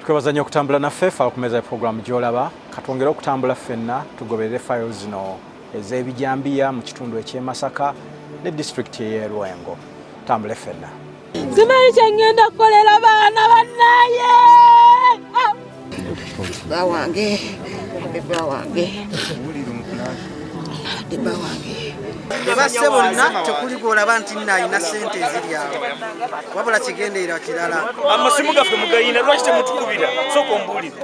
Twebaza nnyo okutambula naffe ffe okumeza programu gy'olaba katwongere okutambula ffenna tugoberere fayiro zino ez'ebijjambiya mu kitundu eky'e Masaka ne disitulikiti y'e Lwengo. Tambule ffenna. Simanyi kye ngenda kukolera baana bannaye. Bawange. Basse bonna tekuli gw'olaba nti nayina ssente eziri awo wabula kigenderera kirala. Amasimu gaffe mugayina lwaki temutukubira sooka ombuulire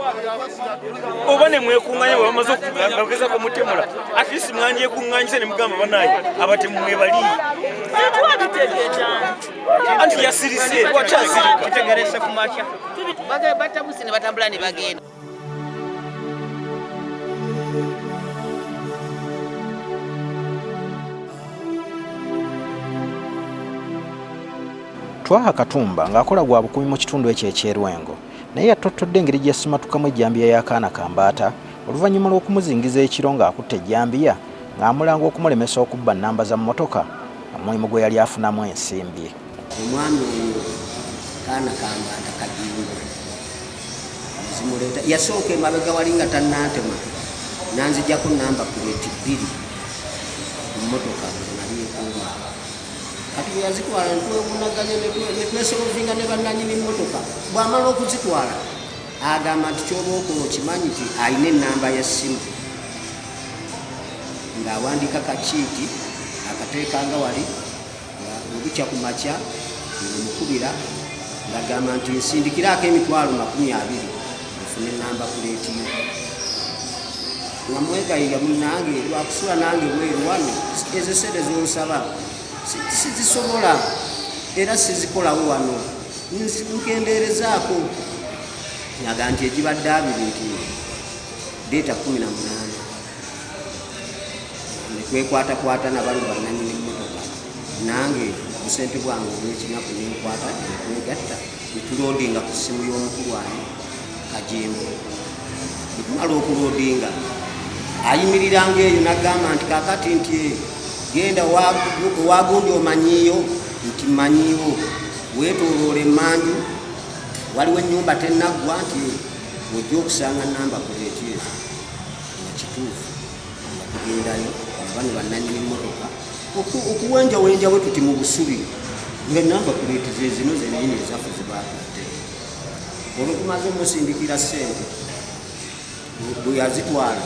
oba ne mwekuŋŋanya bwe bamaze okugezako mutemula at least mwandyekuŋŋanyise ne mugamba banaye abatemu mwebali anti yasirise lwaki asirika tutegerese ku makya batabusi ne batambula ne bagenda. Twaha Katumba ng'akola gwa bukumi mu kitundu ekyo eky'e Lwengo naye yatottodde engeri gye yasimatukamu ejjambiya ya Kaanakambaata oluvannyuma lw'okumuzingiza ekiro ng'akutte ejjambiya ng'amulanga okumulemesa okubba nnamba za mmotoka omulimu gwe yali afunamu ensimbi. Omwami oyo Kaanakambaata Kajingo zimuleeta yasooka emabega wali nga tannantema nanzijjako nnamba puleeti 2 mu mmotoka nali ekuuma. Kati bwe yazitwala ntwebunaganye netwesolovinga ne bannannyini mmotoka bw'amala okuzitwala agamba nti ky'oba okola okimanyi nti alina ennamba y'essimu ng'awandika kakiiti akateekanga wali nga obukya ku makya ng'omukubira ng'agamba nti nsindikiraako emitwalo 20 ofune ennamba puleetiyo nga mwegayiga munange lwakusula nange bweru wano ezo sente zonsaba sizisobola era sizikolawo wano nkendeerezaako naga nti egibadde abiri nti deeta 18 nekwekwatakwata nabali bannannyini mmotoka nange obusente bwange obwekinaku nenkwata nekwegatta netulodinga ku ssimu y'omukulu wange Kajembo. Netumala okulodinga ayimiriranga eyo nagamba nti kakati nti genda wagundi omanyiyo nti manyiwo wetoloola emmanju waliwo ennyumba tennaggwa nti ojja okusanga nnamba puleeti ezo nga kituufu nga tugendayo aba ne bannannyini mmotoka okuwenjawenjawe tuti mu busubi nga nnamba puleeti zezino zennyini ezaffe zebaatutte olwo tumaze omusindikira ssente bwe yazitwala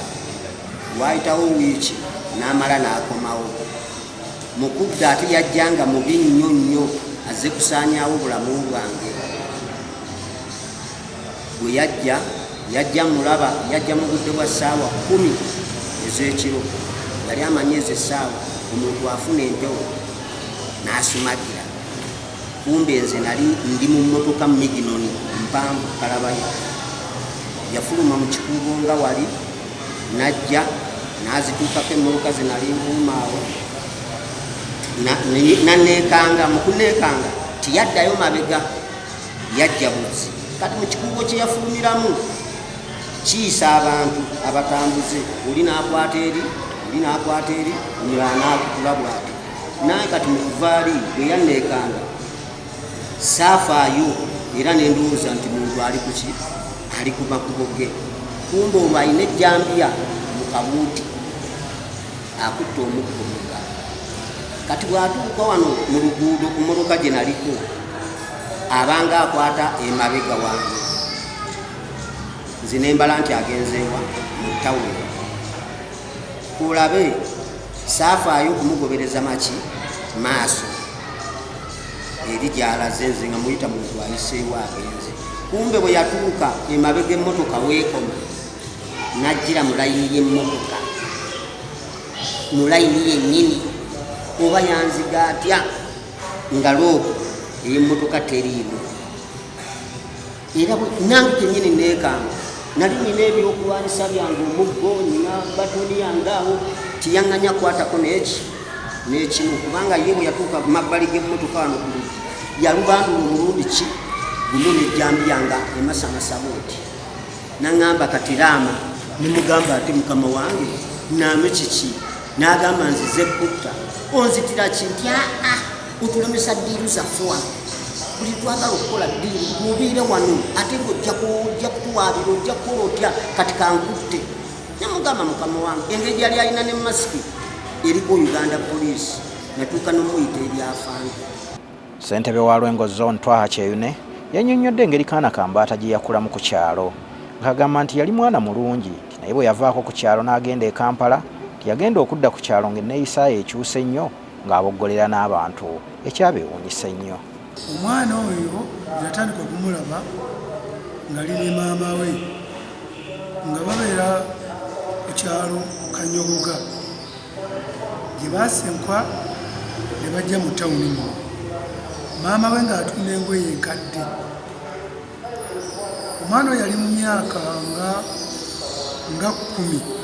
waayitawo wiiki n'amala n'akomawo mukudde ate yajjanga mubi nnyo azze kusaanyaawo obulamu bwange. Bwe yajja mulaba yajja mu budde bwa ssaawa 10 ez'ekiro yali amanye ezo essaawa omuntu afuna empewo n'asumagira kumbe nze nali ndi mu mmotoka miginoni mpanvu kalabayo yafuluma mu kikuubo nga wali najja n'azituukako emmotoka ze nali nkuumaawo nanekanga mukunekanga tiyaddayo mabega yajja buzi kati mu kikuubo kye yafulumiramu kiyisa abantu abatambuze oli n'akwata eri omulala n'akutula bwati naye kati mu kuvaali bwe yanekanga saafaayo era nendowooza nti muntu ali kuki ali ku makubo ge kumbe olwo alina ejjambiya mu kabuuti akutte omukko mu ngalo. Kati bw'atuuka wano mu luguudo ku mmotoka gye naliko abanga akwata emabega wange nze nembala nti agenzeewa mu ttawuni kulabe saafaayo okumugobereza maki maaso eri gy'alaze nze nga muyita muntu ayiseewo agenze. Kumbe bwe yatuuka emabega emmotoka weekoma najjira mu layini y'emmotoka mu layini yennyini oba yanziga atya nga looko ey'emmotoka teriimu era nange kennyini neekanga nali nina ebyokulwanyisa byange omuggo nina batoni yange awo tiyaŋŋanya kukwatako n'ekimu kubanga ye bwe yatuuka ku mabbali g'emmotoka wano ku luggi yalubandula omulundi ki gumu n'ejjambiya nga emasamasa booti naŋŋamba kati raama nemugamba ate mukama wange naame kiki n'agamba nzize kutta onzitira ki nti otulemesa ddiiru zaffe wano buli twagala okukola ddiiru mubiire wano ate ng'ojja kutuwaabira ojja kukola otya kati kankutte namugamba mukama wange engeri gyali alina ne masiki eriko Uganda poliisi natuuka nomuyita ebyafaana. Ssentebe wa Lwengo Zone Twaha Kyeyune yannyonnyodde engeri Kaanakambaata gye yakulamu ku kyalo ng'agamba nti yali mwana mulungi naye bwe yavaako ku kyalo n'agenda e Kampala yagenda okudda ku kyalo ng'enneeyisaayo ekyuse nnyo ng'aboggolera n'abantu ekyabeewuunyisa nnyo. Omwana oyo yatandika okumulaba ng'ali ne maama we nga babeera ku kyalo Kanyogoga gye baasenkwa ne bajja mu tawuni muno. Maama we ng'atunda engoye enkadde. Omwana oyo yali mu myaka nga 10.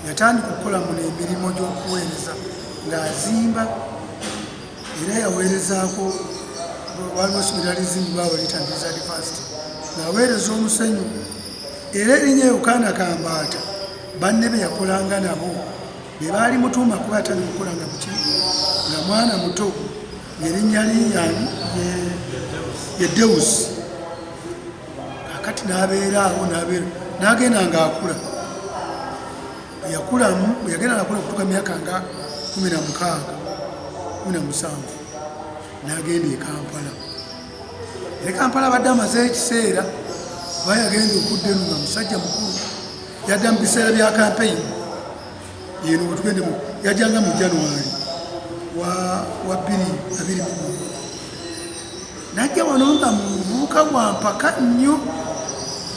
Yatandika okukola muno emirimu gy'okuweereza ng'azimba era yaweerezaako waliwo essomero lizimbibwa baliyita Mbiza University ng'aweereza omusenyu era erinnya Kaanakambaata banne be yakolanga nabo be baali mutuuma kuba yatandika okukolanga buki nga mwana muto ng'erinnya liyanyi ye Deusi kakati n'abeeraawo n'agenda ng'akula yagenda nakula kutuuka myaka nga 16-17 n'agenda e Kampala. E Kampala badde amaze ekiseera bayagenda okudda eno nga musajja mukulu yadda mu biseera bya campaign yeno wetugende yajjanga mu January wa 2021 najja wano nga muvubuka wa mpaka nnyo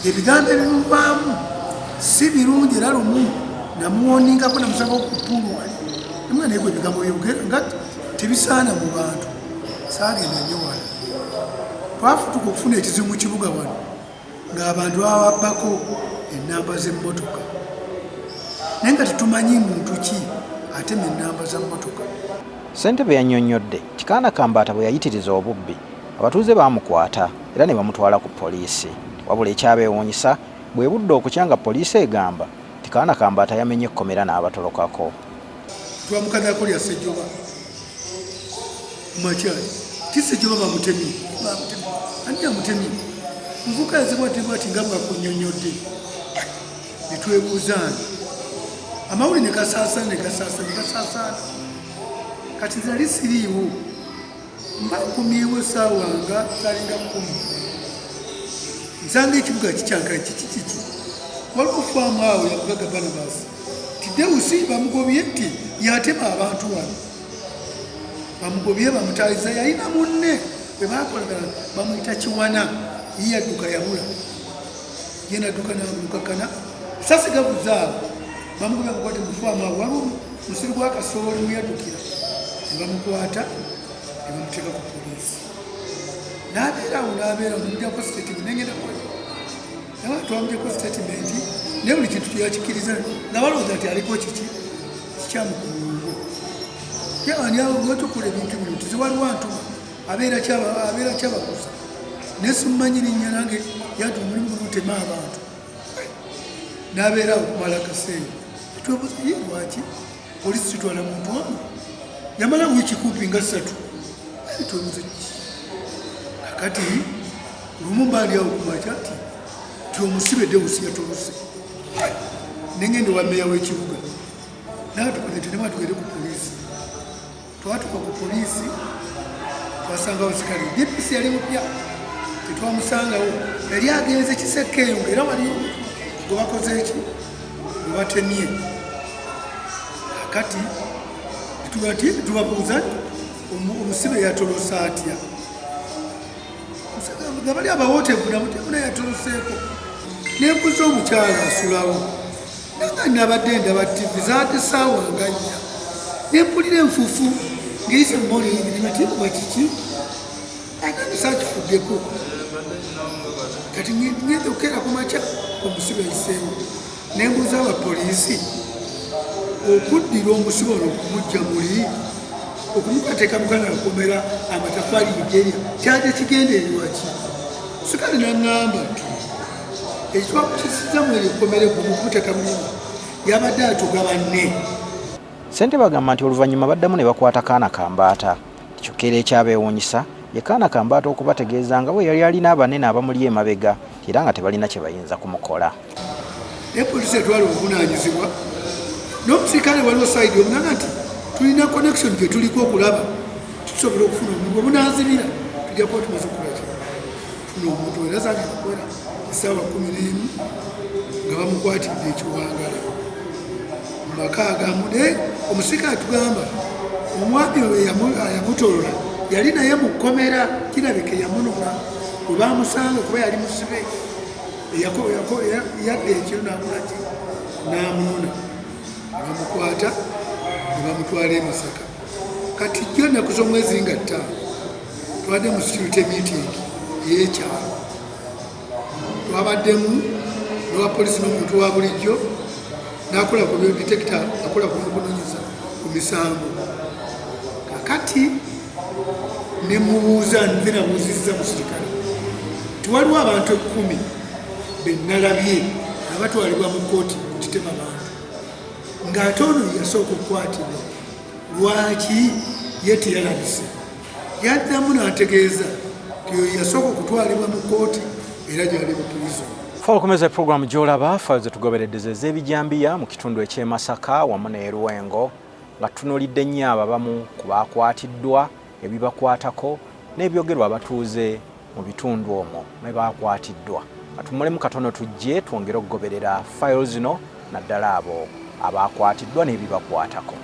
ebigambo ebimuvaamu si birungi era lumu namuwoningako namusanga okupulu wali omwana egwe ebigambo byogera nga tebisaana mu bantu saagenda nnyo wala twafutuka okufuna ekizibu mu kibuga wano ng'abantu bawabbako ennamba z'emmotoka naye nga tetumanyi muntu ki atema ennamba za mmotoka. Ssentebe yannyonnyodde nti Kaanakambaata bwe yayitiriza obubbi abatuuze baamukwata era ne bamutwala ku poliisi wabula ekyabeewuunyisa bwe budde okukya nga poliisi egamba nti Kaanakambaata yamenye ekkomera n'abatolokako. Twamukadako lya Ssejjoba Makyali ti Ssejjoba bamutemye ani yamutemye nvuka yazibwatibwa ati nga bwakunnyonnyodde ne twebuuzaani amawuli ne gasaasaana kati zali siriiwo mbakumyewo essaawa nga talinga 10 nsanga ekibuga kikyankala kiki waliwo faamu awo yakugaga Barnabas ti Deusi bamugobye nti yatema abantu wano bamugobye bamutaaliza yalina munne bwe bakolagana bamuyita Kiwana ye yadduka yabula ye nadduka n'amulukakana sasi gavuza awo bamugobye bamukwate mu faamu awo waliwo musiri gwa kasooli muyaddukira ne bamukwata ne bamuteeka ku poliisi n'abeerawo nemujjako statement nengenda kola naye twamugyeko statement naye buli kintu kyeyakikiriza nga balowooza nti aliko kiki kikyamukulungo kyani awo gwetukula ebintu bino tiziwaliwo antuma abeera kyabakusa naye simumanyi linnya nange yati omulimu gutema abantu n'abeerawo okumala akaseera twebuuza ye lwaki poliisi kitwala muntu wano yamala wiiki kumpi nga 3 twebuuza kakati lumu mbaali awo kumakya ti omusibe Deusi yatolose nengende wa meya w'ekibuga natukane tenema tugere ku poliisi twatuka ku poliisi twasanga abasikale DPC yali mupya tetwamusangawo yali agenze kisekkeeyo ngaera waliyo gwe bakoze eki gwe batemye kakati tubabuuza nti omusibe yatolosa atya nga bali abawotevu namutemuna yatoloseeko nembuza omukyala asulawo nanga nabadde ndaba TV zaate saawa nga 4 nempulira enfufu ngeyise mmolingirimatiibwa kiki aganisakifuddeko kati ngende okera ku makya omusibe ayiseewo nembuza abapoliisi okuddira omusibe ono okumujja muli okumukateeka mugana akomera amatafaali Nigeria kyate kigendererwa ki sikali naŋŋamba nti ekitwakukisiza mu ekkomera okumuteeka mulimi yabadde atugaba 4. Ssentebe bagamba nti oluvannyuma baddamu ne bakwata Kaanakambaata kyokka era ekyabeewuunyisa ye Kaanakambaata okubategeeza nga bwe yali alina abanene abamuli emabega era nga tebalina kye bayinza kumukola. Ne poliisi etwala obuvunaanyizibwa n'omusirikale waliwo sayidi omugamba nti tulina connection gye tuliko okulaba tusobola okufuna omuntu obunaazibira tujja kuba tumaze okulaki funa omuntu era zagenda kukola essaawa 11 nga bamukwatidde ekiwangala mu maka agamu. Naye omusirikale tugamba omwami we yamutolola yali naye mu kkomera kirabika yamunona bwe bamusanga kuba yali musibe yadde ekiro nakulaki n'amunona bamukwata ne bamutwala e Masaka. Kati jjo ennaku z'omwezi nga 5 twadde mu security meeting ey'ekyalo twabaddemu n'owa poliisi n'omuntu wa bulijjo n'akola ku detector akola ku kunoonyeza ku misango. Kakati ne mubuuza nze nabuuzizza musirikale tiwaliwo abantu 10 be nalabye abatwalibwa mu kkooti kutitema bantu ng'ate ono yasooka okukwatibwa. Lwaki ye teyalabise? Yaddamu n'ategeeza nti oyo yasooka okutwalibwa mu kkooti era gyali mu prison. Folukomeza programu gy'olaba faayo ze tugobereddeza ez'ebijjambiya mu kitundu eky'e Masaka wamu ne Ruwengo nga tutunuulidde nnyo abamu ku baakwatiddwa, ebibakwatako n'ebyogerwa abatuuze mu bitundu omwo mwe baakwatiddwa. Katumulemu katono tujje twongere okugoberera faayo zino naddala abo abaakwatiddwa n'ebibakwatako.